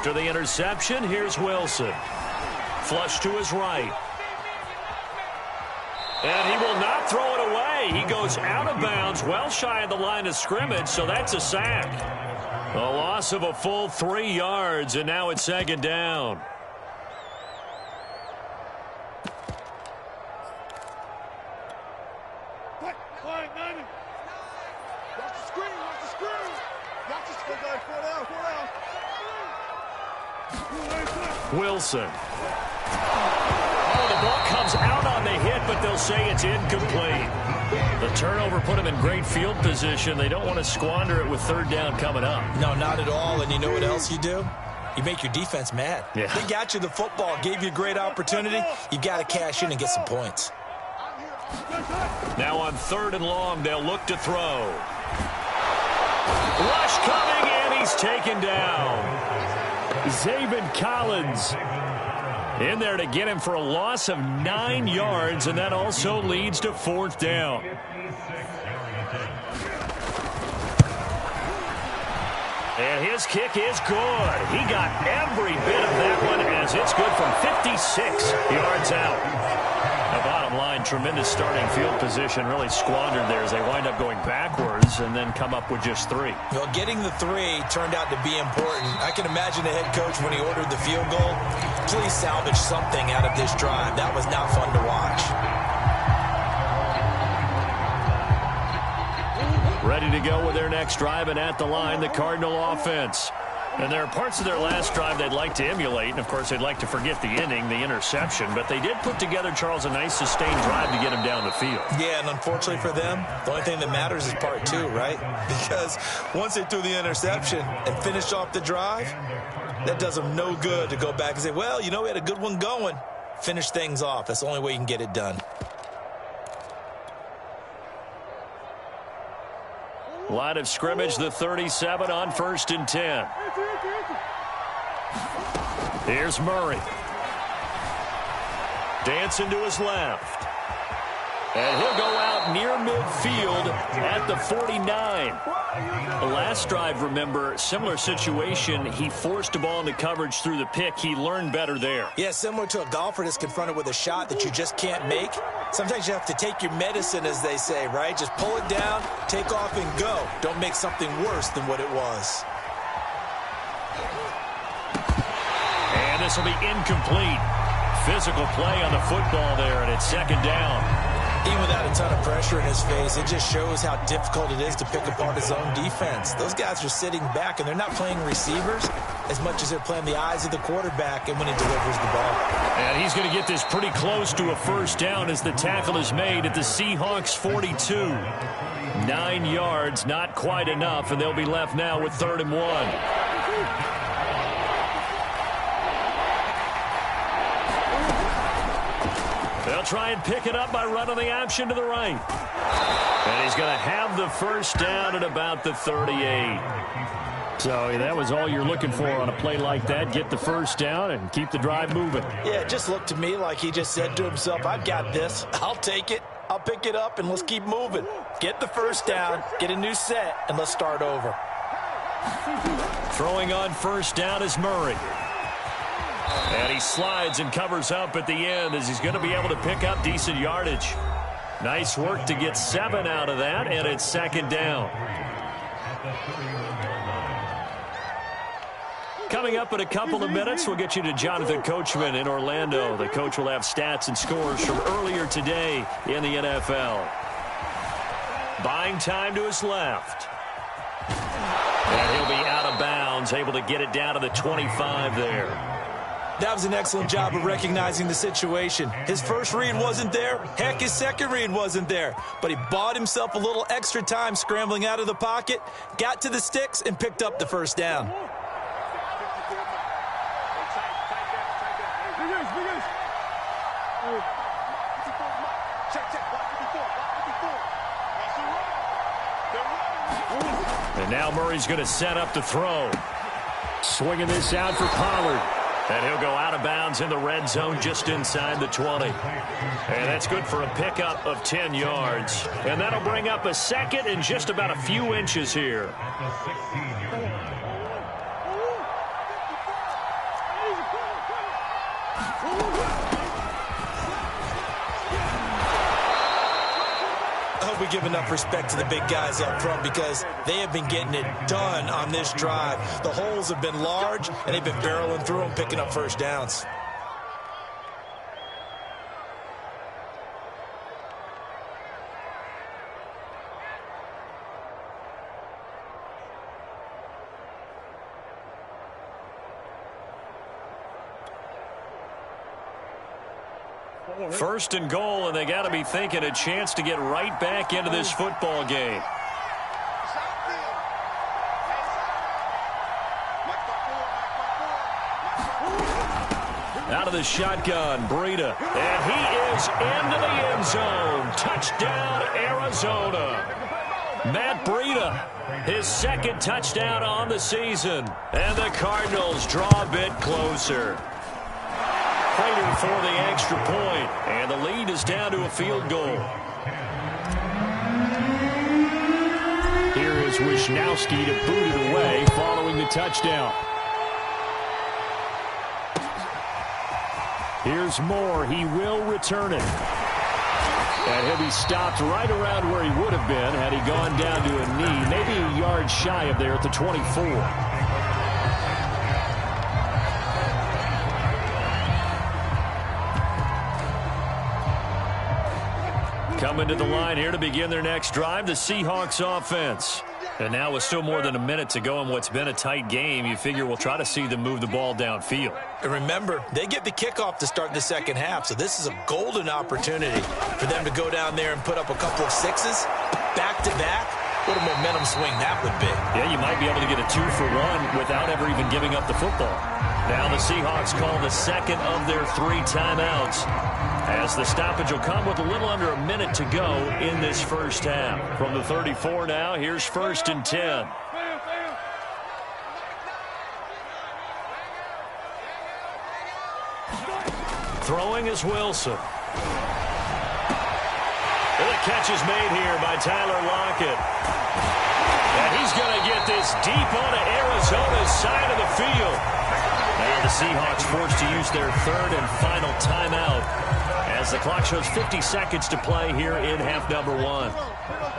After the interception, here's Wilson. Flush to his right. And he will not throw it away. He goes out of bounds, well shy of the line of scrimmage, so that's a sack. A loss of a full 3 yards, and now it's second down. Wilson. Oh, the ball comes out on the hit, but they'll say it's incomplete. The turnover put them in great field position. They don't want to squander it with third down coming up. No, not at all. And you know what else you do? You make your defense mad. Yeah. They got you the football, gave you a great opportunity. You got to cash in and get some points. Now on 3rd and long, they'll look to throw. Rush coming, and he's taken down. Zaven Collins in there to get him for a loss of 9 yards, and that also leads to 4th down. And his kick is good. He got every bit of that one as it's good from 56 yards out. The bottom line, tremendous starting field position, really squandered there as they wind up going backwards and then come up with just 3. Well, getting the 3 turned out to be important. I can imagine the head coach when he ordered the field goal. Please salvage something out of this drive. That was not fun to watch. Ready to go with their next drive, and at the line, the Cardinal offense. And there are parts of their last drive they'd like to emulate, and of course they'd like to forget the inning, the interception, but they did put together, Charles, a nice sustained drive to get him down the field. Yeah, and unfortunately for them, the only thing that matters is part 2, right? Because once they threw the interception and finished off the drive, that does them no good to go back and say, well, you know, we had a good one going. Finish things off. That's the only way you can get it done. Line of scrimmage, the 37 on 1st and 10. Here's Murray. Dancing to his left. And he'll go out near midfield at the 49. The last drive, remember, similar situation. He forced the ball into coverage through the pick. He learned better there. Yeah, similar to a golfer that's confronted with a shot that you just can't make. Sometimes you have to take your medicine, as they say, right? Just pull it down, take off, and go. Don't make something worse than what it was. And this will be incomplete. Physical play on the football there, and it's second down. Even without a ton of pressure in his face, it just shows how difficult it is to pick apart his own defense. Those guys are sitting back, and they're not playing receivers as much as they're playing the eyes of the quarterback and when he delivers the ball. And he's going to get this pretty close to a first down as the tackle is made at the Seahawks 42. 9 yards, not quite enough, and they'll be left now with 3rd and 1. They'll try and pick it up by running the option to the right. And he's going to have the first down at about the 38. So that was all you're looking for on a play like that. Get the first down and keep the drive moving. Yeah, it just looked to me like he just said to himself, I've got this. I'll take it. I'll pick it up, and let's keep moving. Get the first down, get a new set, and let's start over. Throwing on first down is Murray. And he slides and covers up at the end as he's going to be able to pick up decent yardage. Nice work to get 7 out of that, and it's second down. Coming up in a couple of minutes, we'll get you to Jonathan Coachman in Orlando. The coach will have stats and scores from earlier today in the NFL. Buying time to his left. And he'll be out of bounds, able to get it down to the 25 there. That was an excellent job of recognizing the situation. His first read wasn't there. Heck, his second read wasn't there. But he bought himself a little extra time scrambling out of the pocket, got to the sticks, and picked up the first down. And now Murray's going to set up the throw. Swinging this out for Pollard. And he'll go out of bounds in the red zone just inside the 20. And that's good for a pickup of 10 yards. And that'll bring up a second and just about a few inches here. give enough respect to the big guys up front because they have been getting it done on this drive. The holes have been large, and they've been barreling through them, picking up first downs. First and goal, and they got to be thinking a chance to get right back into this football game. Out of the shotgun, Breida, and he is into the end zone. Touchdown, Arizona. Matt Breida, his second touchdown on the season, and the Cardinals draw a bit closer. Fighting for the extra point, and the lead is down to a field goal. Here is Wisnowski to boot it away following the touchdown. Here's Moore. He will return it. And he'll be stopped right around where he would have been had he gone down to a knee, maybe a yard shy of there at the 24. Coming to the line here to begin their next drive, the Seahawks offense. And now with still more than a minute to go in what's been a tight game, you figure we'll try to see them move the ball downfield. And remember, they get the kickoff to start the second half, so this is a golden opportunity for them to go down there and put up a couple of sixes back-to-back. What a momentum swing that would be. Yeah, you might be able to get a 2-for-1 without ever even giving up the football. Now the Seahawks call the second of their 3 timeouts, as the stoppage will come with a little under a minute to go in this first half. From the 34 now, here's 1st and 10. Throwing is Wilson. And the catch is made here by Tyler Lockett. And he's going to get this deep onto Arizona's side of the field. Now the Seahawks forced to use their 3rd and final timeout as the clock shows 50 seconds to play here in half number 1.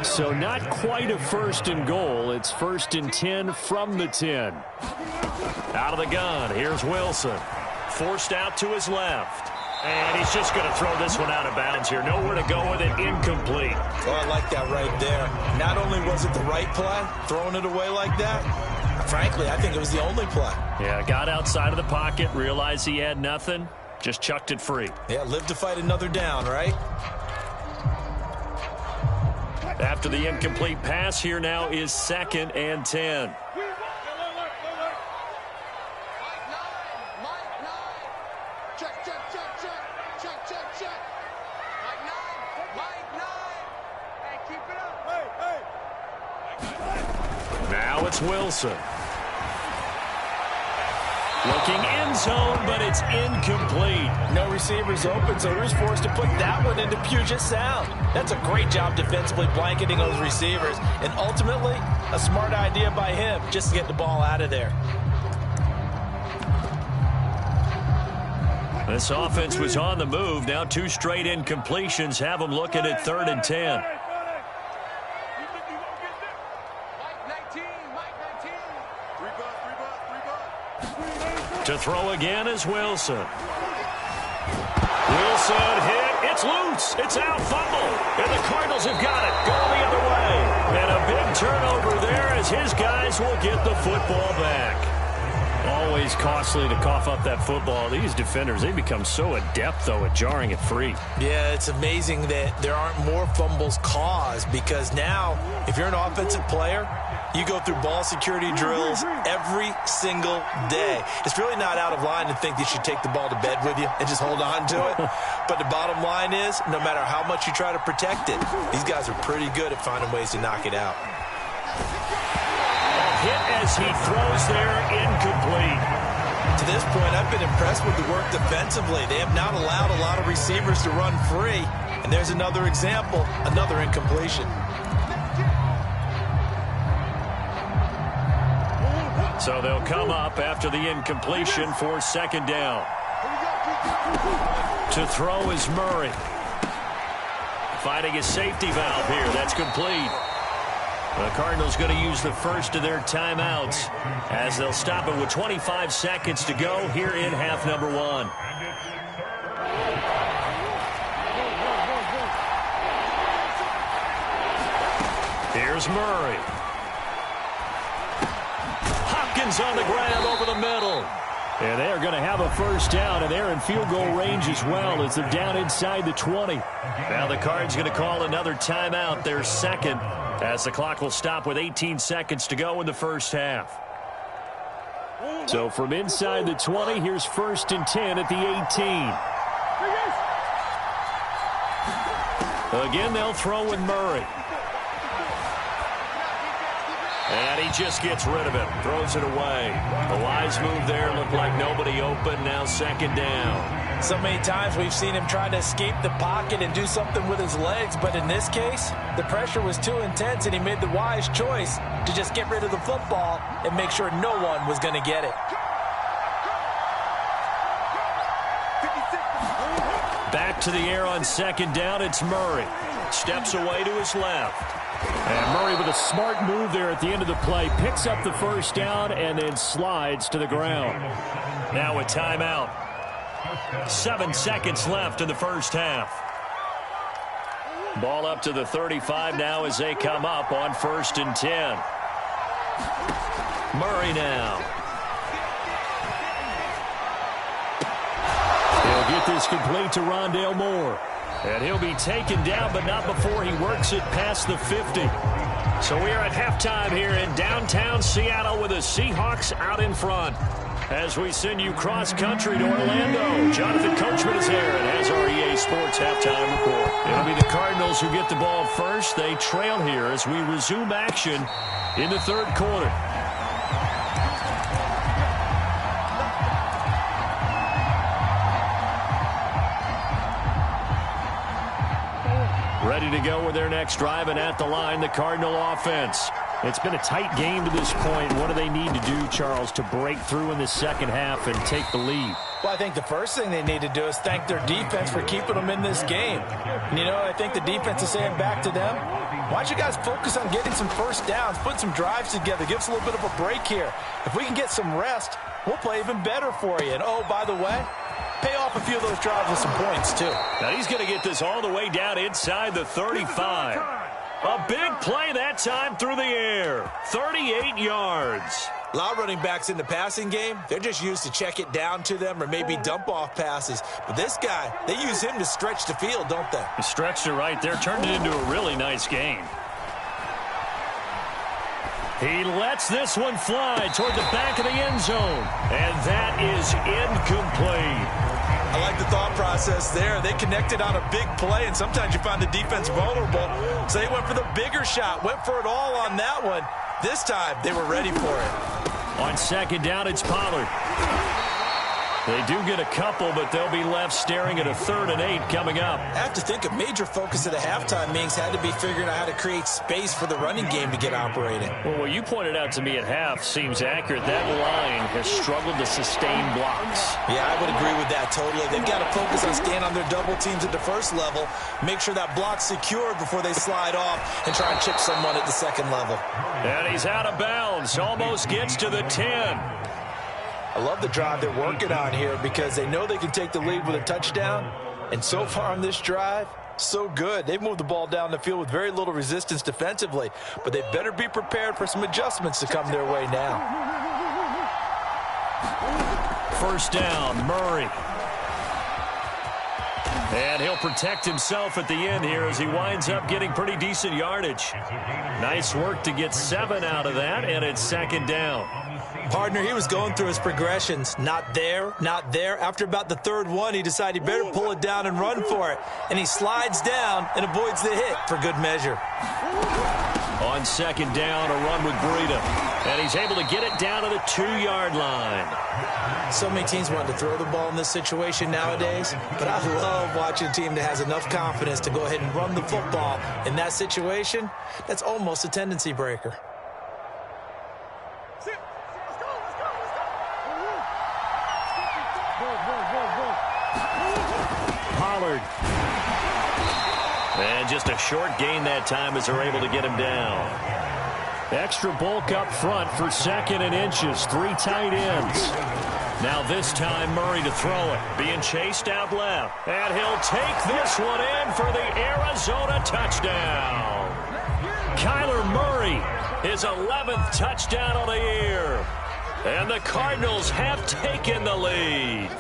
So not quite a 1st and goal. It's 1st and 10 from the 10. Out of the gun, here's Wilson. Forced out to his left. And he's just going to throw this one out of bounds here. Nowhere to go with it. Incomplete. Oh, I like that right there. Not only was it the right play, throwing it away like that, frankly, I think it was the only play. Yeah, got outside of the pocket, realized he had nothing, just chucked it free. Yeah, live to fight another down, right? After the incomplete pass, here now is 2nd and 10. Now it's Wilson. Looking end zone, but it's incomplete. No receivers open, so he's forced to put that one into Puget Sound. That's a great job defensively blanketing those receivers, and ultimately a smart idea by him just to get the ball out of there. This offense was on the move. Now 2 straight incompletions have them looking at 3rd and 10. To throw again is Wilson. Wilson hit. It's loose. It's out. Fumble. And the Cardinals have got it. Going the other way. And a big turnover there as his guys will get the football back. Always costly to cough up that football. These defenders, they become so adept, though, at jarring it free. Yeah, it's amazing that there aren't more fumbles caused because now, if you're an offensive player, you go through ball security drills every single day. It's really not out of line to think that you should take the ball to bed with you and just hold on to it. But the bottom line is, no matter how much you try to protect it, these guys are pretty good at finding ways to knock it out. Hit as he throws there, incomplete. To this point, I've been impressed with the work defensively. They have not allowed a lot of receivers to run free. And there's another example, another incompletion. So they'll come up after the incompletion for 2nd down. To throw is Murray. finding a safety valve here. That's complete. The Cardinals going to use the first of their timeouts as they'll stop it with 25 seconds to go here in half number one. Here's Murray. Hopkins on the ground over the middle. And they're going to have a first down, and they're in field goal range as well as they're down inside the 20. Now the Cards going to call another timeout, their second, as the clock will stop with 18 seconds to go in the first half. So from inside the 20, here's 1st and 10 at the 18. Again, they'll throw with Murray. And he just gets rid of it, throws it away. The wise move there, looked like nobody open, now second down. So many times we've seen him try to escape the pocket and do something with his legs, but in this case, the pressure was too intense and he made the wise choice to just get rid of the football and make sure no one was going to get it. Back to the air on second down, it's Murray. Steps away to his left. And Murray with a smart move there at the end of the play. Picks up the first down and then slides to the ground. Now a timeout. 7 seconds left in the first half. Ball up to the 35 now as they come up on 1st and 10. Murray now. He'll get this complete to Rondale Moore. And he'll be taken down, but not before he works it past the 50. So we are at halftime here in downtown Seattle with the Seahawks out in front. As we send you cross-country to Orlando, Jonathan Coachman is there and has our EA Sports halftime report. It'll be the Cardinals who get the ball first. They trail here as we resume action in the third quarter. Ready to go with their next drive, and at the line, the Cardinal offense. It's been a tight game to this point. What do they need to do, Charles, to break through in the second half and take the lead? Well, I think the first thing they need to do is thank their defense for keeping them in this game. And, you know, I think the defense is saying back to them, why don't you guys focus on getting some first downs, put some drives together, give us a little bit of a break here. If we can get some rest, we'll play even better for you. And, oh, by the way, pay off a few of those drives with some points, too. Now he's going to get this all the way down inside the 35. A big play that time through the air. 38 yards. A lot of running backs in the passing game, they're just used to check it down to them or maybe dump off passes. But this guy, they use him to stretch the field, don't they? He stretched it right there, turned it into a really nice game. He lets this one fly toward the back of the end zone. And that is incomplete. I like the thought process there. They connected on a big play, and sometimes you find the defense vulnerable. So they went for the bigger shot, went for it all on that one. This time, they were ready for it. On second down, it's Pollard. They do get a couple, but they'll be left staring at a 3rd and 8 coming up. I have to think a major focus of the halftime meetings had to be figuring out how to create space for the running game to get operating. Well, what you pointed out to me at half seems accurate. That line has struggled to sustain blocks. Yeah, I would agree with that totally. They've got to focus on staying on their double teams at the first level, make sure that block's secured before they slide off and try and chip someone at the second level. And he's out of bounds. Almost gets to the 10. I love the drive they're working on here because they know they can take the lead with a touchdown. And so far on this drive, so good. They've moved the ball down the field with very little resistance defensively. But they better be prepared for some adjustments to come their way now. First down, Murray. And he'll protect himself at the end here as he winds up getting pretty decent yardage. Nice work to get 7 out of that, and it's second down. Partner, he was going through his progressions. Not there, not there. After about the 3rd one, he decided he better pull it down and run for it. And he slides down and avoids the hit for good measure. On second down, a run with Breida. And he's able to get it down to the 2-yard line. So many teams want to throw the ball in this situation nowadays, but I love watching a team that has enough confidence to go ahead and run the football. In that situation, that's almost a tendency breaker. Pollard. And just a short gain that time as they're able to get him down. Extra bulk up front for 2nd and inches. 3 tight ends. Now this time Murray to throw it. Being chased out left. And he'll take this one in for the Arizona touchdown. Kyler Murray, his 11th touchdown of the year. And the Cardinals have taken the lead.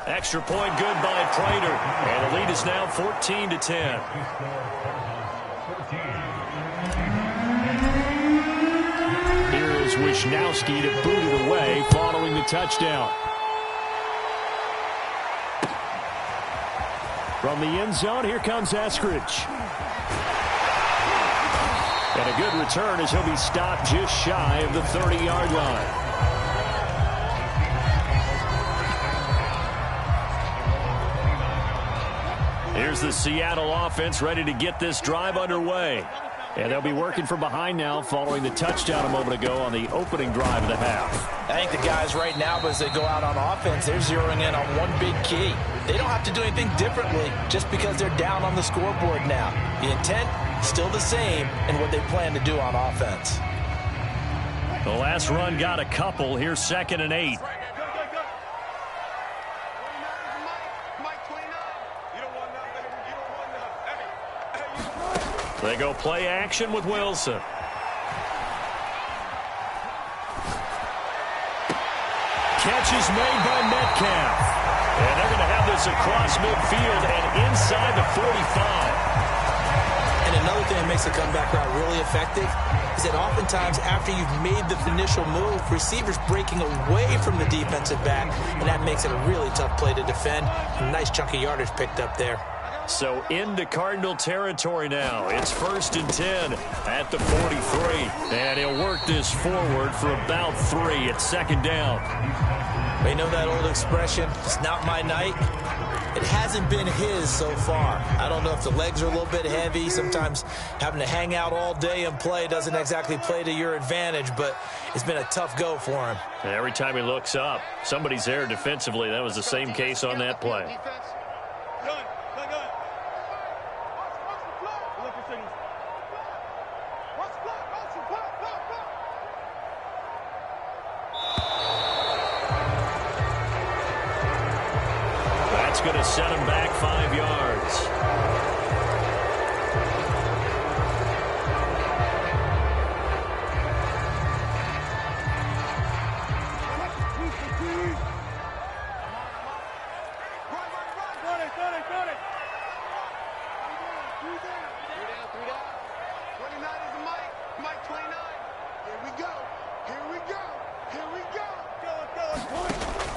Extra point good by Prater. And the lead is now 14-10. Here is Wisnowski to boot it away following the touchdown. From the end zone, here comes Eskridge. And a good return as he'll be stopped just shy of the 30-yard line. Here's the Seattle offense ready to get this drive underway. And they'll be working from behind now following the touchdown a moment ago on the opening drive of the half. I think the guys right now, as they go out on offense, they're zeroing in on one big key. They don't have to do anything differently just because they're down on the scoreboard now. The intent still the same in what they plan to do on offense. The last run got a couple. Here's 2nd and 8. They go play action with Wilson. Catch is made by Metcalf. And they're going to have this across midfield and inside the 45. And another thing that makes the comeback route really effective is that oftentimes after you've made the initial move, receivers breaking away from the defensive back, and that makes it a really tough play to defend. A nice chunk of yardage picked up there. So into Cardinal territory now. It's 1st and 10 at the 43. And he'll work this forward for about 3 at 2nd down. You know that old expression, it's not my night? It hasn't been his so far. I don't know if the legs are a little bit heavy. Sometimes having to hang out all day and play doesn't exactly play to your advantage, but it's been a tough go for him. And every time he looks up, somebody's there defensively. That was the same case on that play. That's going to set him back 5 yards.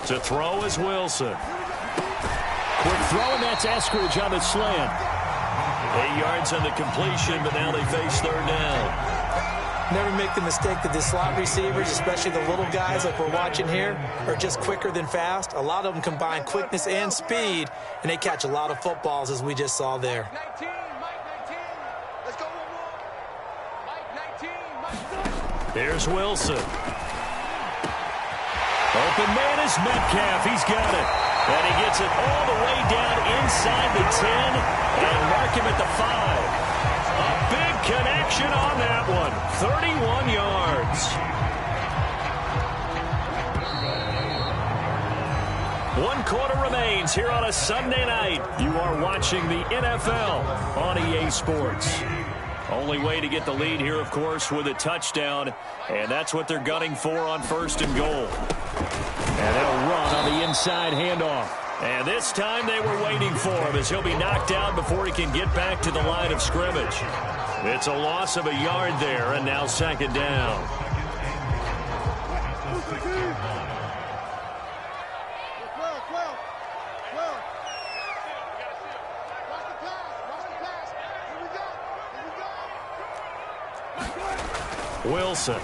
To throw is Wilson. Quick throw, and that's Eskridge on the slant. 8 yards on the completion, but now they face 3rd down. Never make the mistake that the slot receivers, especially the little guys like we're watching here, are just quicker than fast. A lot of them combine quickness and speed, and they catch a lot of footballs, as we just saw there. Here's Wilson. Open man is Metcalf. He's got it. And he gets it all the way down inside the 10 and mark him at the 5. A big connection on that one. 31 yards. 1 quarter remains here on a Sunday night. You are watching the NFL on EA Sports. Only way to get the lead here, of course, with a touchdown. And that's what they're gunning for on 1st and goal. And they'll run on the inside handoff. And this time they were waiting for him as he'll be knocked out before he can get back to the line of scrimmage. It's a loss of a yard there, and now 2nd down. Wilson.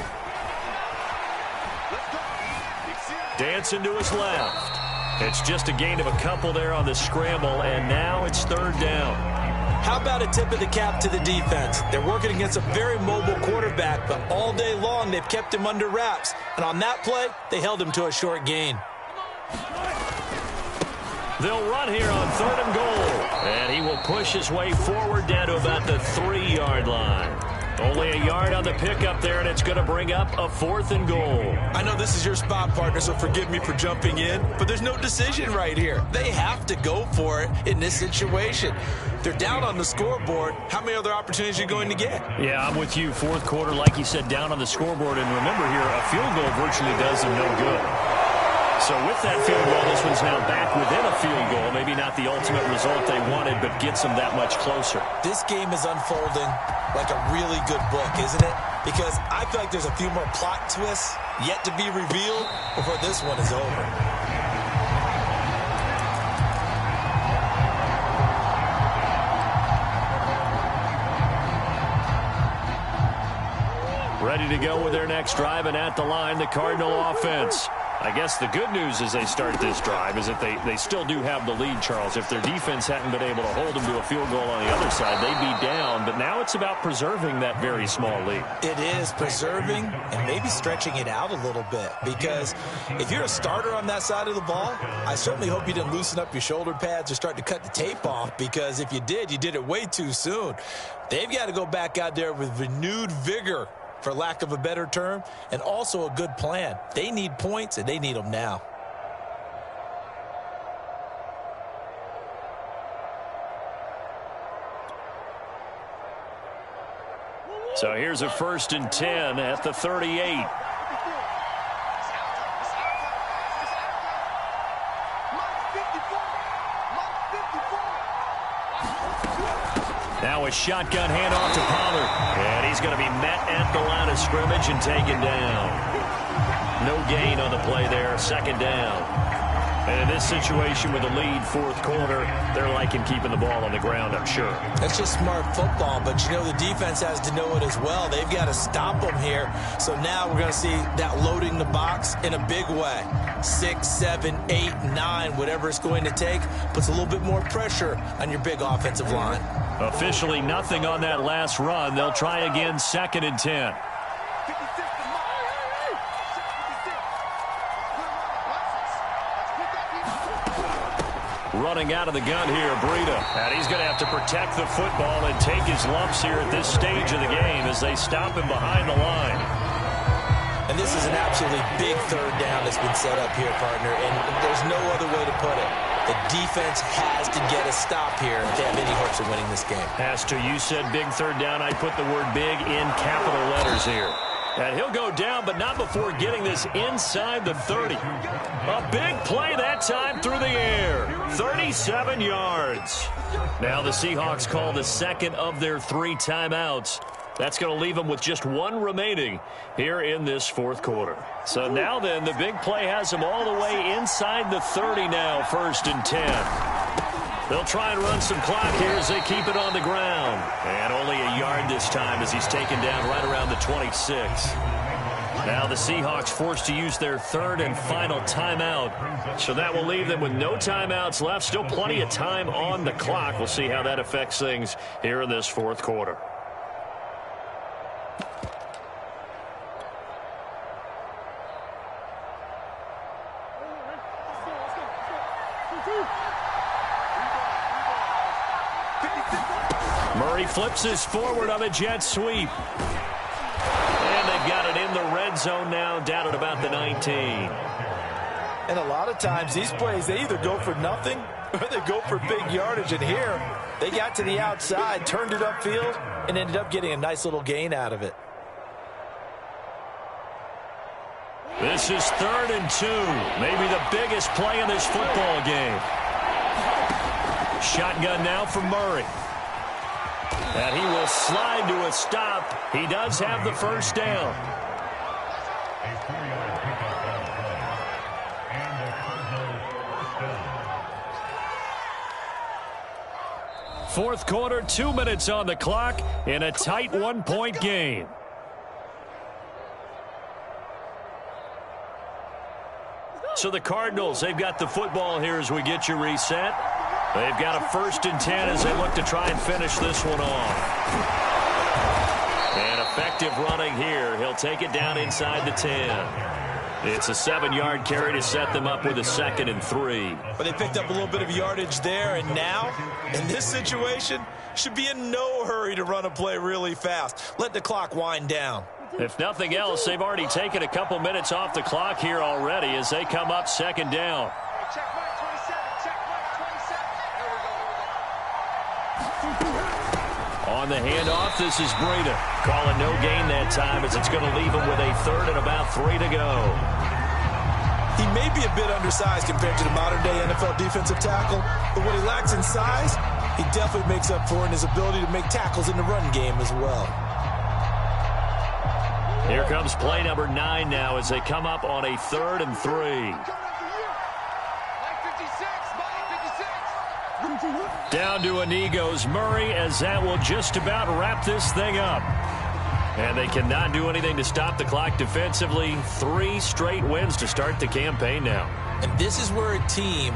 Dancing to his left. It's just a gain of a couple there on the scramble, and now it's 3rd down. How about a tip of the cap to the defense? They're working against a very mobile quarterback, but all day long they've kept him under wraps. And on that play, they held him to a short gain. They'll run here on 3rd and goal. And he will push his way forward down to about the 3-yard line. Only a yard on the pickup there, and it's going to bring up a 4th and goal. I know this is your spot, partner, so forgive me for jumping in, but there's no decision right here. They have to go for it in this situation. They're down on the scoreboard. How many other opportunities are you going to get? Yeah, I'm with you. 4th quarter, like you said, down on the scoreboard. And remember here, a field goal virtually does them no good. So with that field goal, this one's now back within a field goal. Maybe not the ultimate result they wanted, but gets them that much closer. This game is unfolding like a really good book, isn't it? Because I feel like there's a few more plot twists yet to be revealed before this one is over. Ready to go with their next drive, and at the line, the Cardinal offense. I guess the good news as they start this drive is that they still do have the lead, Charles. If their defense hadn't been able to hold them to a field goal on the other side, they'd be down. But now it's about preserving that very small lead. It is preserving and maybe stretching it out a little bit. Because if you're a starter on that side of the ball, I certainly hope you didn't loosen up your shoulder pads or start to cut the tape off. Because if you did, you did it way too soon. They've got to go back out there with renewed vigor, for lack of a better term, and also a good plan. They need points, and they need them now. So here's a 1st and 10 at the 38. Now a shotgun handoff to Pollard. And he's going to be met at the line of scrimmage and taken down. No gain on the play there. 2nd down. And in this situation with the lead, 4th quarter, they're liking keeping the ball on the ground, I'm sure. That's just smart football, but you know the defense has to know it as well. They've got to stop them here. So now we're going to see that loading the box in a big way. 6, 7, 8, 9, whatever it's going to take, puts a little bit more pressure on your big offensive line. Officially nothing on that last run. They'll try again, 2nd and 10. Running out of the gun here, Breida. And he's going to have to protect the football and take his lumps here at this stage of the game as they stop him behind the line. And this is an absolutely big 3rd down that's been set up here, partner, and there's no other way to put it. The defense has to get a stop here if they have any hopes of winning this game. Has to. You said big 3rd down. I put the word big in capital letters here. And he'll go down, but not before getting this inside the 30. A big play that time through the air. 37 yards. Now the Seahawks call the 2nd of their 3 timeouts. That's going to leave them with just 1 remaining here in this 4th quarter. So now then, the big play has them all the way inside the 30 now, 1st and 10. They'll try and run some clock here as they keep it on the ground. And only a yard this time as he's taken down right around the 26. Now the Seahawks forced to use their 3rd and final timeout. So that will leave them with no timeouts left. Still plenty of time on the clock. We'll see how that affects things here in this 4th quarter. Murray flips this forward on a jet sweep. And they've got it in the red zone now, down at about the 19. And a lot of times these plays, they either go for nothing or they go for big yardage. And here, they got to the outside, turned it upfield, and ended up getting a nice little gain out of it. This is 3rd and 2. Maybe the biggest play in this football game. Shotgun now for Murray. And he will slide to a stop. He does have the 1st down. Fourth quarter, 2 minutes on the clock in a tight 1-point game. So the Cardinals, they've got the football here as we get you reset. They've got a 1st and 10 as they look to try and finish this one off. And effective running here. He'll take it down inside the 10. It's a 7-yard carry to set them up with a 2nd and 3. But they picked up a little bit of yardage there, and now, in this situation, should be in no hurry to run a play really fast. Let the clock wind down. If nothing else, they've already taken a couple minutes off the clock here already as they come up 2nd down. On the handoff, this is Breida. Calling no gain that time as it's going to leave him with a 3rd and about 3 to go. He may be a bit undersized compared to the modern-day NFL defensive tackle, but what he lacks in size, he definitely makes up for in his ability to make tackles in the run game as well. Here comes play number 9 now as they come up on a 3rd and 3. Down to a knee goes Murray as that will just about wrap this thing up. And they cannot do anything to stop the clock defensively. 3 straight wins to start the campaign now. And this is where a team,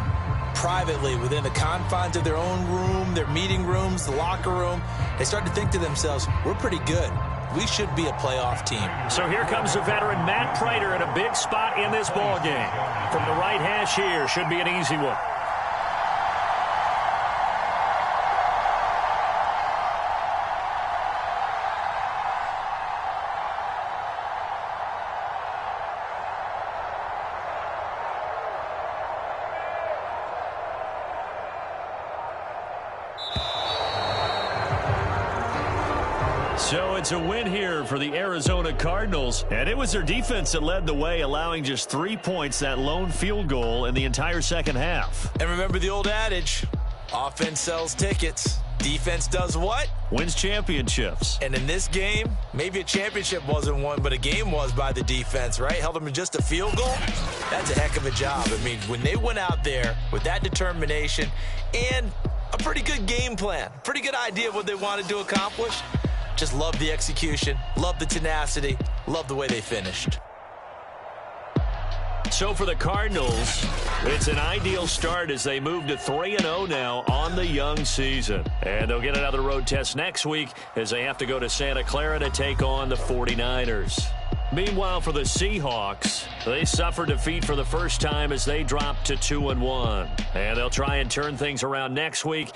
privately, within the confines of their own room, their meeting rooms, the locker room, they start to think to themselves, we're pretty good. We should be a playoff team. So here comes the veteran Matt Prater in a big spot in this ball game. From the right hash here, should be an easy one. So it's a win here for the Arizona Cardinals, and it was their defense that led the way, allowing just 3 points, that lone field goal in the entire second half. And remember the old adage, offense sells tickets. Defense does what? Wins championships. And in this game, maybe a championship wasn't won, but a game was by the defense, right? Held them to just a field goal. That's a heck of a job. I mean, when they went out there with that determination and a pretty good game plan, pretty good idea of what they wanted to accomplish, just love the execution, love the tenacity, love the way they finished. So for the Cardinals, it's an ideal start as they move to 3-0 now on the young season. And they'll get another road test next week as they have to go to Santa Clara to take on the 49ers. Meanwhile, for the Seahawks, they suffered defeat for the first time as they dropped to 2-1. And they'll try and turn things around next week